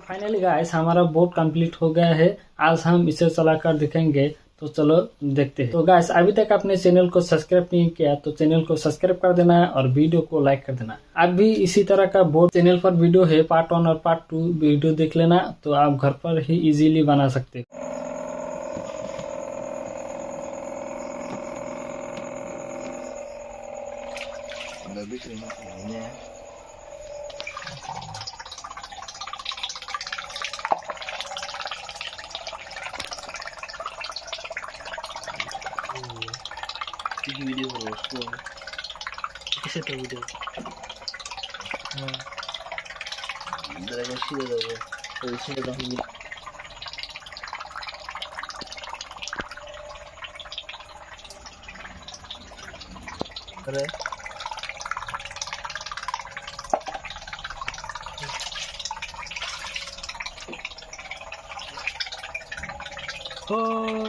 Finally guys हमारा boat complete हो गया है। आज हम इसे चलाकर दिखेंगे, तो चलो देखते हैं। तो गाइस अभी तक आपने चैनल को सब्सक्राइब नहीं किया तो चैनल को सब्सक्राइब कर देना और वीडियो को लाइक कर देना। आप भी इसी तरह का बोट चैनल पर वीडियो है, पार्ट 1 और पार्ट 2 वीडियो देख लेना, तो आप घर पर ही इजीली बना सकते हो। वीडियो करो उसको कैसे तो वीडियो इधर एक सी दे दो तो इसमें तो हम अरे ओ